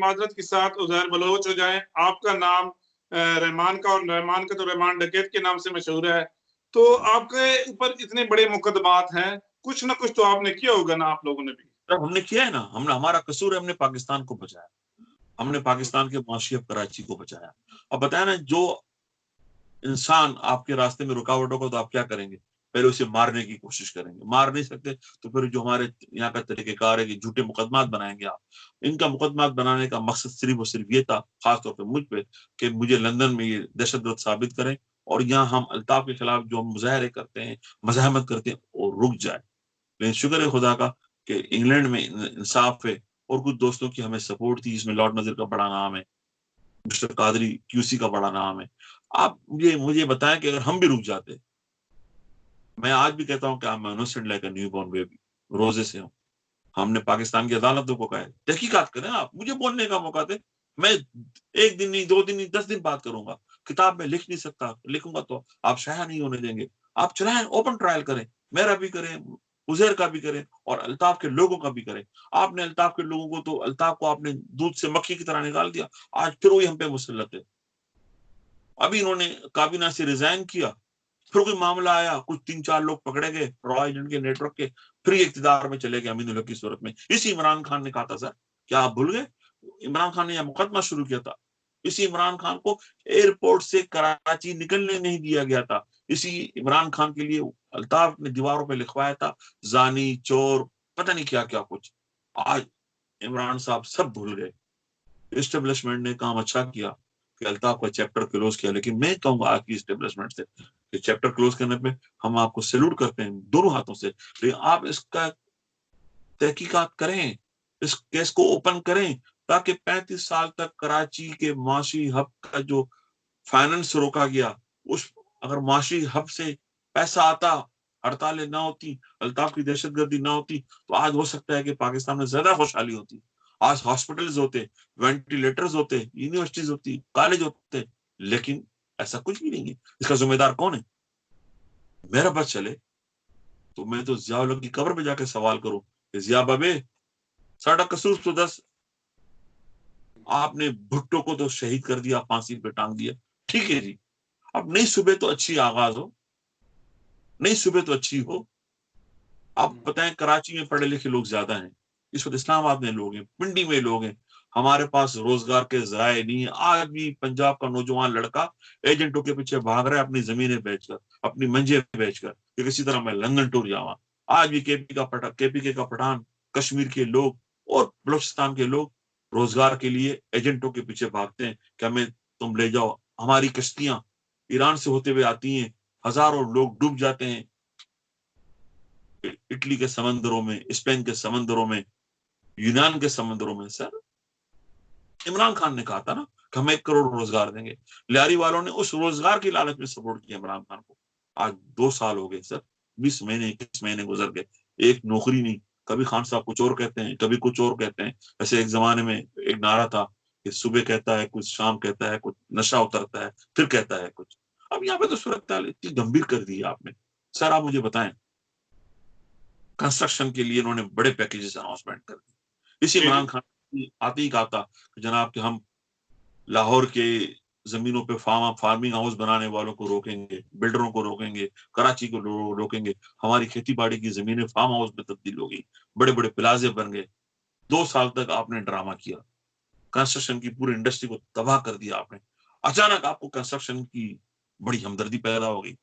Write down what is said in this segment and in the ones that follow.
معذرت کے ساتھ عزیر بلوچ ہو جائیں، آپ کا نام رحمان کا، اور رحمان کا تو رحمان ڈکیت کے نام سے مشہور ہے، تو آپ کے اوپر اتنے بڑے مقدمات ہیں، کچھ نہ کچھ تو آپ نے کیا ہوگا نا، آپ لوگوں نے بھی؟ ہم نے کیا ہے نا، ہمارا قصور ہے، ہم نے پاکستان کو بچایا، ہم نے پاکستان کے معاشی کراچی کو بچایا۔ اب بتایا نا، جو انسان آپ کے راستے میں رکاوٹ ہوگا تو آپ کیا کریں گے؟ پہلے اسے مارنے کی کوشش کریں گے، مار نہیں سکتے تو پھر جو ہمارے یہاں کا طریقہ کار ہے کہ جھوٹے مقدمات بنائیں گے آپ۔ ان کا مقدمات بنانے کا مقصد صرف اور صرف یہ تھا، خاص طور پہ مجھ پہ، کہ مجھے لندن میں یہ دہشت گرد ثابت کریں، اور یہاں ہم الطاف کے خلاف جو ہم مظاہرے کرتے ہیں، مزاحمت کرتے ہیں، وہ رک جائے۔ لیکن شکر ہے خدا کا کہ انگلینڈ میں انصاف ہے، اور کچھ دوستوں کی ہمیں سپورٹ تھی، جس میں لارڈ نذیر کا بڑا نام ہے، مسٹر قادری QC کا بڑا نام ہے۔ آپ مجھے بتائیں کہ اگر ہم بھی رک جاتے، میں آج بھی کہتا ہوں کہ میں innocent like a new born baby, روزے سے ہوں۔ ہم نے پاکستان کی عدالتوں کو کہا ہے تحقیقات کریں، آپ مجھے بولنے کا موقع دیں، میں 1 دن نہیں، 2 دن نہیں، 10 دن بات کروں گا، کتاب میں لکھ نہیں سکتا، لکھوں گا تو آپ شائع نہیں ہونے دیں گے۔ آپ چلائیں، اوپن ٹرائل کریں، میرا بھی کریں، عزیر کا بھی کریں، اور الطاف کے لوگوں کا بھی کریں۔ آپ نے الطاف کے لوگوں کو تو، الطاف کو آپ نے دودھ سے مکھی کی طرح نکال دیا، آج پھر وہی ہم پہ مسلط ہے۔ ابھی انہوں نے کابینہ سے ریزائن کیا، پھر کوئی معاملہ آیا، کچھ 3-4 لوگ پکڑے گئے را ایجنٹ کے نیٹ ورک کے، پھر یہ اقتدار میں چلے گئے امین الحق کی صورت میں۔ اسی عمران خان نے کہا تھا، سر کیا آپ بھول گئے؟ عمران خان نے یہ مقدمہ شروع کیا تھا، اسی عمران خان کو ایئرپورٹ سے کراچی نکلنے نہیں دیا گیا تھا، اسی عمران خان کے لیے الطاف نے دیواروں پہ لکھوایا تھا زانی، چور، پتہ نہیں کیا کیا کچھ۔ آج عمران صاحب سب بھول گئے۔ اسٹیبلشمنٹ نے کام اچھا کیا کہ الطاف کا چیپٹر کلوز کیا، لیکن میں کہوں گا آج کی اسٹیبلشمنٹ سے کہ چیپٹر کلوز کرنے پہ ہم آپ کو سیلوٹ کرتے ہیں دونوں ہاتھوں سے، لیکن آپ اس کا تحقیقات کریں، اس کیس کو اوپن کریں، تاکہ 35 سال تک کراچی کے معاشی ہب کا جو فائننس روکا گیا، اس اگر معاشی ہب سے پیسہ آتا، ہڑتالیں نہ ہوتی، الطاف کی دہشت گردی نہ ہوتی، تو آج ہو سکتا ہے کہ پاکستان میں زیادہ خوشحالی ہوتی، آج ہاسپٹلز ہوتے، وینٹیلیٹرز ہوتے، یونیورسٹیز ہوتی، کالج ہوتے، لیکن ایسا کچھ بھی نہیں ہے۔ اس کا ذمہ دار کون ہے؟ میرا بس چلے تو میں تو ضیاء الحق کی قبر پہ جا کے سوال کروں کہ ضیاء بابے ساڑھا قصور تو 10، آپ نے بھٹو کو تو شہید کر دیا، پھانسی پہ ٹانگ دیا، ٹھیک ہے جی، اب نئی صبح تو اچھی آغاز ہو، نئی صبح تو اچھی ہو۔ آپ بتائیں کراچی میں پڑھے لکھے لوگ زیادہ ہیں، اس وقت اسلام آباد میں لوگ ہیں، پنڈی میں لوگ ہیں، ہمارے پاس روزگار کے ذرائع نہیں ہیں۔ آج بھی پنجاب کا نوجوان لڑکا ایجنٹوں کے پیچھے بھاگ رہا ہے، اپنی زمینیں بیچ کر، اپنی منجے بیچ کر، کہ کسی طرح میں لندن ٹور جاواں۔ آج بھی KPK کا پٹھان، کشمیر کے لوگ اور بلوچستان کے لوگ روزگار کے لیے ایجنٹوں کے پیچھے بھاگتے ہیں کہ ہمیں تم لے جاؤ۔ ہماری کشتیاں ایران سے ہوتے ہوئے آتی ہیں، ہزاروں لوگ ڈوب جاتے ہیں اٹلی کے سمندروں میں، اسپین کے سمندروں میں، یونان کے سمندروں میں۔ سر عمران خان نے کہا تھا نا کہ ہم 1 کروڑ روزگار دیں گے، لیاری والوں نے اس روزگار کی لالچ میں سپورٹ کیا عمران خان کو۔ آج 2 سال ہو گئے سر، 20 مہینے 21 مہینے گزر گئے، ایک نوکری نہیں۔ کبھی خان صاحب کچھ اور کہتے ہیں، کبھی کچھ اور کہتے ہیں۔ ایسے ایک زمانے میں ایک نعرہ تھا کہ صبح کہتا ہے کچھ، شام کہتا ہے کچھ، نشہ اترتا ہے پھر کہتا ہے کچھ۔ اب یہاں پہ تو صورتحال اتنی گمبھیر کر دی ہے آپ نے۔ سر آپ مجھے بتائیں، کنسٹرکشن کے لیے انہوں نے بڑے پیکیجز اناؤنسمنٹ کر دی، اسی عمران خان آتے ہی کہا تھا کہ جناب کہ ہم لاہور کے زمینوں پہ فارمنگ ہاؤس بنانے والوں کو روکیں گے، بلڈروں کو روکیں گے، کراچی کو روکیں گے، ہماری کھیتی باڑی کی زمینیں فارم ہاؤس میں تبدیل ہو گئی، بڑے بڑے پلازے بن گئے۔ 2 سال تک آپ نے ڈرامہ کیا، کنسٹرکشن کی پوری انڈسٹری کو تباہ کر دیا آپ نے۔ اچانک آپ کو کنسٹرکشن کی بڑی ہمدردی پیدا ہو گئی۔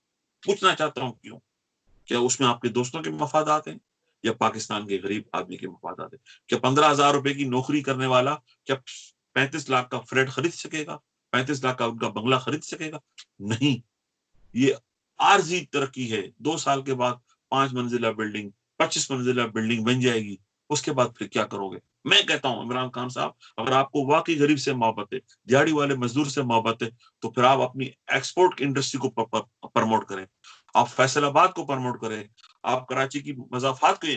پوچھنا چاہتا ہوں کیوں؟ کیا اس میں آپ کے دوستوں کے مفادات ہیں یا پاکستان کے غریب آدمی کے مفادات ہیں؟ کیا 15,000 روپے کی نوکری کرنے والا کیا 35 لاکھ کا فلیٹ خرید سکے گا؟ 35 لاکھ کا ان کا بنگلہ خرید سکے گا؟ نہیں، یہ عارضی ترقی ہے۔ 2 سال کے بعد 5 منزلہ بلڈنگ، 25 منزلہ بلڈنگ بن جائے گی، اس کے بعد پھر کیا کرو گے؟ میں کہتا ہوں عمران خان صاحب، اگر آپ کو واقعی غریب سے محبت ہے، دیہڑی والے مزدور سے محبت ہے، تو پھر آپ اپنی ایکسپورٹ انڈسٹری کو پرموٹ کریں، آپ فیصل آباد کو پرموٹ کریں، آپ کراچی کی مضافات کو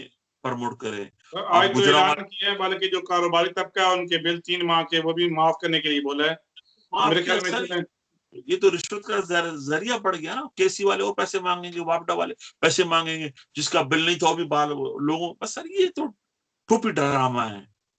پرموٹ کریں۔ آج تو اعلان کیا ہے بلکہ جو کاروباری طبقہ ہے ان کے بل 3 ماہ کے وہ بھی معاف کرنے کے لیے بولا ہے۔ میرے خیال میں یہ تو رشوت کا ذریعہ پڑ گیا نا، KC والے وہ پیسے مانگیں گے، واپڈا والے پیسے مانگیں گے، جس کا بل نہیں تھا وہ بھی لوگوں، بس سر یہ تو ٹوپی ڈرامہ ہے۔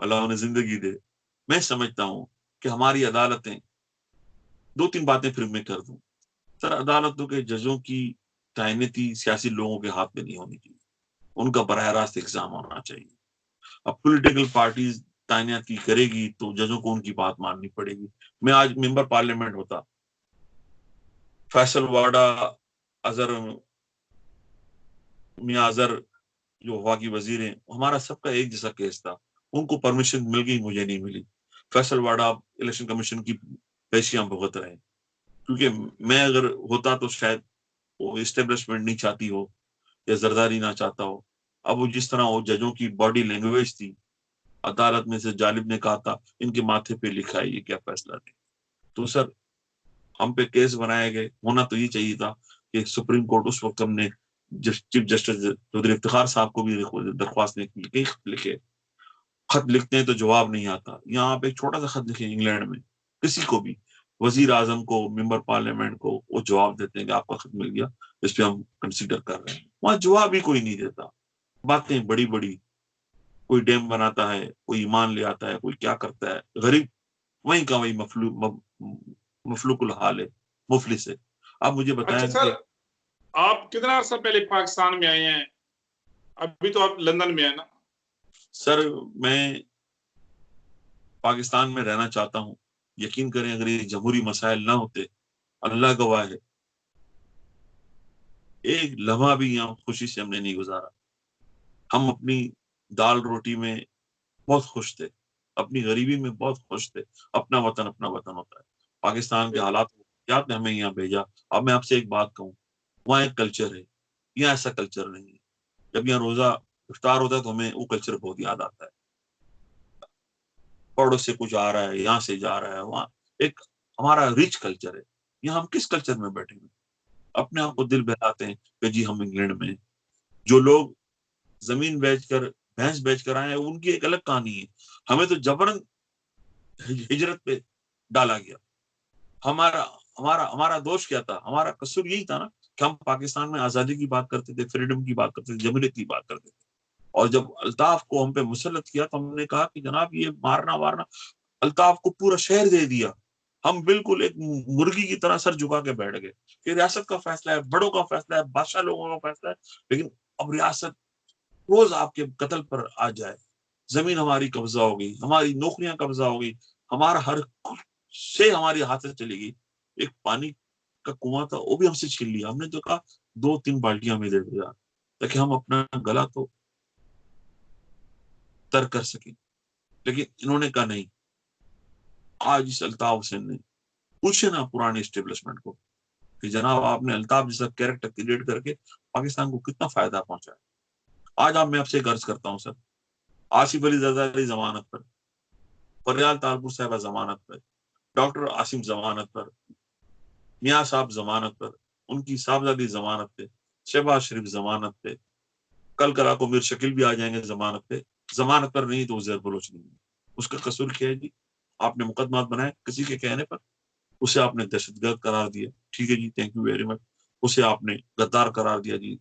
اللہ انہیں زندگی دے. میں سمجھتا ہوں کہ ہماری عدالتیں, 2-3 باتیں پھر میں کر دوں. سر, عدالتوں کے ججوں کی تعیناتی سیاسی لوگوں کے ہاتھ میں نہیں ہونی چاہیے, ان کا براہ راست ایگزام ہونا چاہیے. اب پولیٹیکل پارٹیز تعیناتی کرے گی تو ججوں کو ان کی بات ماننی پڑے گی. میں آج ممبر پارلیمنٹ ہوتا, فیصل واڈا اظہر, میاں اظہر جو ہوا کی وزیر ہیں, ہمارا سب کا ایک جیسا کیس تھا. ان کو پرمیشن مل گئی, مجھے نہیں ملی. فیصل واڈا الیکشن کمیشن کی پیشیاں بھگت رہے, کیونکہ میں اگر ہوتا تو شاید وہ اسٹیبلشمنٹ نہیں چاہتی ہو یا زرداری نہ چاہتا ہو. اب وہ جس طرح وہ ججوں کی باڈی لینگویج تھی, عدالت میں سے جالب نے کہا تھا ان کے ماتھے پہ لکھا ہے یہ کیا فیصلہ دے. تو سر ہم پہ کیس بنائے گئے. ہونا تو یہ چاہیے تھا کہ سپریم کورٹ, اس وقت ہم نے چیف جسٹس چودھری افتخار صاحب کو بھی درخواست لکھے. خط لکھتے ہیں تو جواب نہیں آتا. یہاں آپ ایک چھوٹا سا خط لکھیں انگلینڈ میں کسی کو بھی, وزیر اعظم کو, ممبر پارلیمنٹ کو, وہ جواب دیتے ہیں کہ آپ کا خط مل گیا, اس پہ ہم کنسیڈر کر رہے ہیں. وہاں جواب ہی کوئی نہیں دیتا. باتیں بڑی بڑی, کوئی ڈیم بناتا ہے, کوئی ایمان لے آتا ہے, کوئی کیا کرتا ہے. غریب وہیں کا وہی مفلوق الحال ہے, مفلس ہے. آپ مجھے بتائیں اچھا سر, کہ آپ کتنا عرصہ پہلے پاکستان میں آئے ہیں؟ ابھی تو آپ لندن میں ہیں نا؟ سر میں پاکستان میں رہنا چاہتا ہوں. یقین کریں اگر یہ جمہوری مسائل نہ ہوتے, اللہ گواہ ہے, ایک لمحہ بھی یہاں خوشی سے ہم نے نہیں گزارا. ہم اپنی دال روٹی میں بہت خوش تھے, اپنی غریبی میں بہت خوش تھے. اپنا وطن ہوتا ہے. پاکستان کے حالات کیا نے ہمیں یہاں بھیجا. اب میں آپ سے ایک بات کہوں, وہاں ایک کلچر ہے, یہاں ایسا کلچر نہیں ہے. جب یہاں روزہ افطار ہوتا ہے تو ہمیں وہ کلچر بہت یاد آتا ہے. پڑوس سے کچھ آ رہا ہے, یہاں سے جا رہا ہے, وہاں ایک ہمارا ریچ کلچر ہے. یہاں ہم کس کلچر میں بیٹھے ہیں؟ اپنے آپ کو دل بہلاتے ہیں کہ جی ہم انگلینڈ میں. جو لوگ زمین بیچ کر, بھینس بیچ کر آئے ہیں, ان کی ایک الگ کہانی ہے. ہمیں تو جبرن ہجرت پہ ڈالا گیا. ہمارا دوش کیا تھا؟ ہمارا قصور یہی تھا نا کہ ہم پاکستان میں آزادی کی بات کرتے تھے, فریڈم کی بات کرتے تھے, جمہوریت کی بات کرتے تھے. اور جب الطاف کو ہم پہ مسلط کیا تو ہم نے کہا کہ جناب یہ مارنا وارنا, الطاف کو پورا شہر دے دیا. ہم بالکل ایک مرغی کی طرح سر جھکا کے بیٹھ گئے کہ ریاست کا فیصلہ ہے, بڑوں کا فیصلہ ہے, بادشاہ لوگوں کا فیصلہ ہے. لیکن اب ریاست روز آپ کے قتل پر آ جائے, زمین ہماری قبضہ ہو گئی, ہماری نوکریاں قبضہ ہو گئی, ہمارا ہر سے ہماری ہاتھ سے چلی گئی. ایک پانی کا کنواں تھا وہ بھی ہم سے چھین لیا. ہم نے تو کہا 2-3 بالٹیاں میں دے دیا تاکہ ہم اپنا گلا تو تر کر سکیں. لیکن انہوں نے کہا نہیں. آج اس الطاف حسین نے پوچھے نا پرانے اسٹیبلشمنٹ کو کہ جناب آپ نے الطاف جیسا کریکٹر کریٹ کر کے پاکستان کو کتنا فائدہ پہنچا ہے. آج آپ میں آپ سے عرض کرتا ہوں سر, آصف علی زرداری ضمانت پر, فریال تالپور صاحبہ ضمانت پر, ڈاکٹر عاصم ضمانت پر, میاں صاحب ضمانت پر, ان کی صاحبزادی ضمانت پہ, شہباز شریف ضمانت پہ, کل کرا کو میر شکیل بھی آ جائیں گے ضمانت پہ. ضمانت پر نہیں تو عزیر بلوچ نہیں. اس کا قصور کیا ہے جی؟ آپ نے مقدمات بنائے کسی کے کہنے پر, اسے آپ نے دہشت گرد قرار دیا. ٹھیک ہے جی, تھینک یو ویری مچ. اسے آپ نے غدار قرار دیا جی.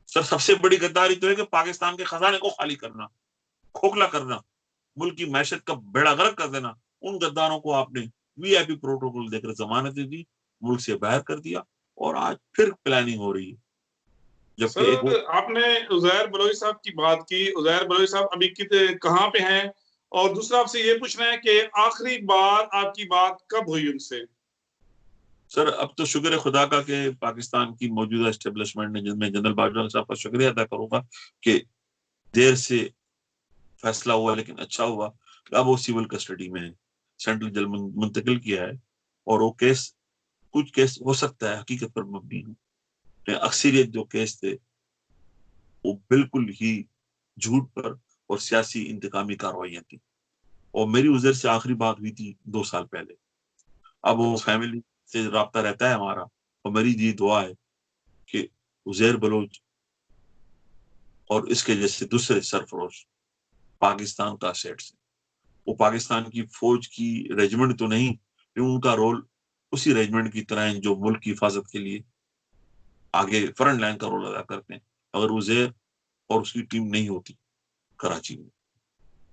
سر سب سے بڑی غداری تو ہے کہ پاکستان کے خزانے کو خالی کرنا, کھوکھلا کرنا, ملک کی معیشت کا بیڑا غرق کر دینا. ان غداروں کو آپ نے وی آئی پی پروٹوکول دے کر ضمانتیں دی, ملک سے باہر کر دیا, اور آج پھر پلاننگ ہو رہی ہے. جبکہ ایک سر آپ نے عزیر بلوچ صاحب کی بات کی. عزیر بلوچ صاحب ابھی کہاں پہ ہیں؟ اور دوسرا آپ سے یہ پوچھنا ہے کہ آخری بار آپ کی بات کب ہوئی ان سے؟ سر اب تو شکر خدا کا کہ پاکستان کی موجودہ اسٹیبلشمنٹ نے, جن میں جنرل باجوہ صاحب کا شکریہ ادا کروں گا کہ دیر سے فیصلہ ہوا لیکن اچھا ہوا. اب وہ سول کسٹڈی میں ہے, سینٹرل جیل منتقل کیا ہے, اور وہ کیس کچھ کیس ہو سکتا ہے حقیقت پر مبنی ہو. اکثریت جو کیس تھے وہ بالکل ہی جھوٹ پر اور سیاسی انتقامی کارروائیاں تھیں. اور میری عزیر سے آخری بات ہوئی تھی 2 سال پہلے. اب وہ فیملی سے رابطہ رہتا ہے ہمارا, اور میری یہ دعا ہے کہ عزیر بلوچ اور اس کے جیسے دوسرے سرفروش پاکستان کا سیٹ سے, وہ پاکستان کی فوج کی ریجمنٹ تو نہیں, لیکن ان کا رول اسی ریجمنٹ کی طرح جو ملک کی حفاظت کے لیے آگے فرنٹ لائن کا رول ادا کرتے ہیں. اگر عزیر اور اس کی ٹیم نہیں ہوتی کراچی میں,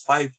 5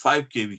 5 kV,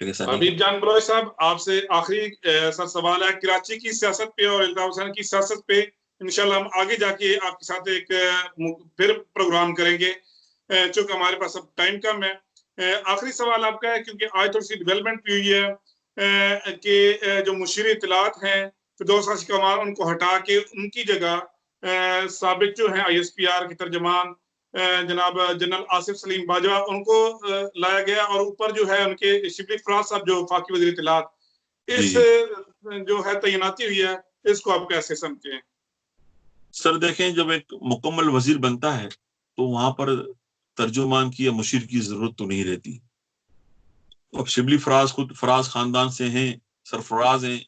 لیکن ایسا نہیں حبیب جان بلوچ صاحب، آپ سے آخری سر سوال ہے کراچی کی سیاست پہ اور الطاف حسین کی سیاست پہ انشاءاللہ ہم آگے جا کے آپ کے ساتھ ایک پھر پروگرام کریں گے، چونکہ ہمارے پاس اب ٹائم کم ہے۔ آخری سوال آپ کا ہے، کیونکہ آج تھوڑی سی ڈیولپمنٹ بھی ہوئی ہے کہ جو مشیر اطلاعات ہیں فردوس راشد کمال، ان کو ہٹا کے ان کی جگہ سابق جو ہیں ISPR کے ترجمان جناب جنرل آصف سلیم باجوہ ان کو لایا گیا، اور اوپر جو ہے ان کے شبلی فراز صاحب جو وفاقی وزیر اطلاعات، اس جو ہے تعیناتی ہوئی ہے، اس کو آپ کیسے سمجھتے ہیں؟ سر دیکھیں، جب ایک مکمل وزیر بنتا ہے تو وہاں پر ترجمان کی یا مشیر کی ضرورت تو نہیں رہتی۔ اب شبلی فراز خود فراز خاندان سے ہیں، سرفراز ہیں،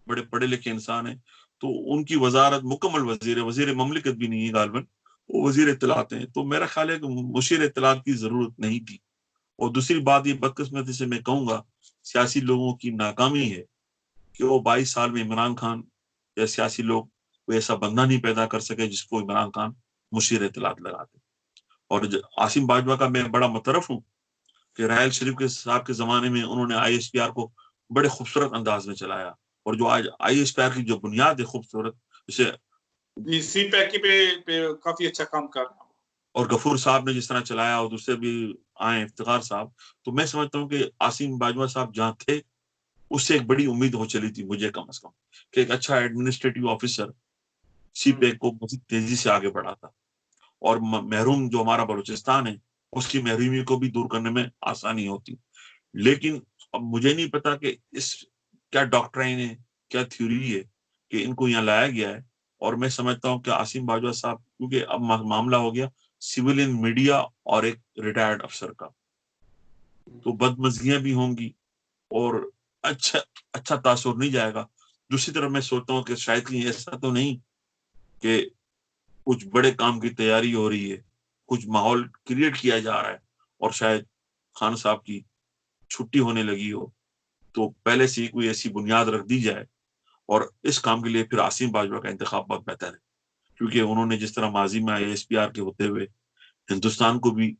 بڑے پڑھے لکھے انسان ہیں، تو ان کی وزارت مکمل وزیر ہے، وزیر مملکت بھی نہیں ہے غالباً، وہ وزیر اطلاعات ہیں، تو میرا خیال ہے کہ مشیر اطلاعات کی ضرورت نہیں تھی۔ اور دوسری بات، یہ بدقسمتی سے میں کہوں گا سیاسی لوگوں کی ناکامی ہے کہ وہ 22 سال میں عمران خان یا سیاسی لوگ کوئی ایسا بندہ نہیں پیدا کر سکے جس کو عمران خان مشیر اطلاعات لگاتے۔ اور عاصم باجوہ کا میں بڑا مترف ہوں کہ راحیل شریف کے صاحب کے زمانے میں انہوں نے ISPR کو بڑے خوبصورت انداز میں چلایا، اور جو آج ISPR کی جو بنیاد ہے خوبصورت، جسے سی پیک پہ کافی اچھا کام کر رہا ہوں، اور غفور صاحب نے جس طرح چلایا، اور دوسرے بھی آئے افتخار صاحب، تو میں سمجھتا ہوں کہ عاصم باجوہ صاحب جہاں تھے اس سے ایک بڑی امید ہو چلی تھی مجھے، کم از کم، کہ ایک اچھا ایڈمنسٹریٹو آفیسر سی پیک کو بہت تیزی سے آگے بڑھاتا، اور محروم جو ہمارا بلوچستان ہے اس کی محرومی کو بھی دور کرنے میں آسانی ہوتی۔ لیکن اب مجھے نہیں پتا کہ اس کیا ڈاکٹرائن ہے، کیا تھیوری ہے کہ ان کو یہاں لایا گیا ہے، اور میں سمجھتا ہوں کہ عاصم باجوہ صاحب، کیونکہ اب معاملہ ہو گیا سویلین میڈیا اور ایک ریٹائرڈ افسر کا، تو بدمزگیاں بھی ہوں گی اور اچھا تاثر نہیں جائے گا۔ دوسری طرف میں سوچتا ہوں کہ شاید کہیں ایسا تو نہیں کہ کچھ بڑے کام کی تیاری ہو رہی ہے، کچھ ماحول کریٹ کیا جا رہا ہے، اور شاید خان صاحب کی چھٹی ہونے لگی ہو، تو پہلے سے ہی کوئی ایسی بنیاد رکھ دی جائے، اور اس کام کے لیے پھر عاصم باجوہ کا انتخاب بہت بہتر ہے، کیونکہ انہوں نے جس طرح ماضی میں ISPR کے ہوتے ہوئے ہندوستان کو بھی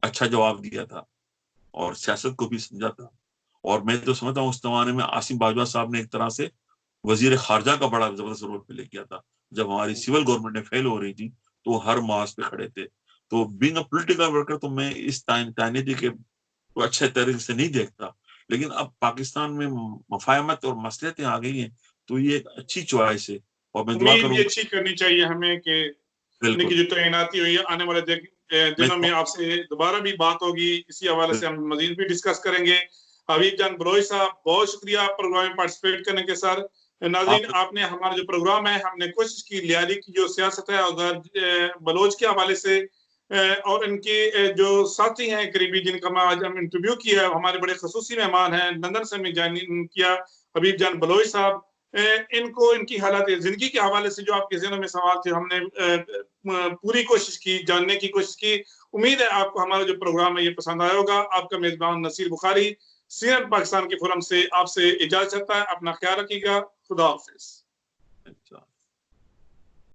اچھا جواب دیا تھا اور سیاست کو بھی سمجھا تھا، اور میں تو سمجھتا ہوں اس زمانے میں عاصم باجوہ صاحب نے ایک طرح سے وزیر خارجہ کا بڑا زبردست رول پلے کیا تھا۔ جب ہماری سول گورنمنٹ نے فیل ہو رہی تھی تو وہ ہر محاذ پہ کھڑے تھے، تو بینگ اے پولیٹیکل ورکر تو میں اس تعیناتی کے اچھے طریقے سے نہیں دیکھتا، لیکن اب پاکستان میں مفاہمت اور مصلحتیں آ گئی ہیں تو یہ ایک اچھی چوائس ہے، اور میں دعا امید کروں بھی گا۔ اچھی کرنی چاہیے ہمیں کہ ان کی بالکل، جو تعیناتی ہوئی ہے آنے والے دنوں میں آپ سے دوبارہ بھی بات ہوگی، اسی حوالے سے ہم مزید بھی ڈسکس کریں گے۔ حبیب جان بلوچ صاحب، بہت شکریہ پروگرام میں پارٹیسپیٹ کرنے کے سر۔ ناظرین، آپ نے ہمارا جو پروگرام ہے ہم نے کوشش کی لیاری کی جو سیاست ہے اور بلوچ کے حوالے سے، اور ان کے جو ساتھی ہیں قریبی جن کا آج ہم انٹرویو کیا ہے، ہمارے بڑے خصوصی مہمان ہیں، لندن سے ہمیں جوائن کیا حبیب جان بلوچ صاحب، ان کو ان کی حالات زندگی کے حوالے سے جو آپ کے ذہنوں میں سوال تھے ہم نے پوری کوشش کی، جاننے کی کوشش کی۔ امید ہے آپ کو ہمارا جو پروگرام ہے یہ پسند آیا ہوگا۔ آپ کا میزبان نصیر بخاری CNN پاکستان کے فورم سے آپ سے اجازت چاہتا ہے۔ اپنا خیال رکھیے گا۔ خدا حافظ۔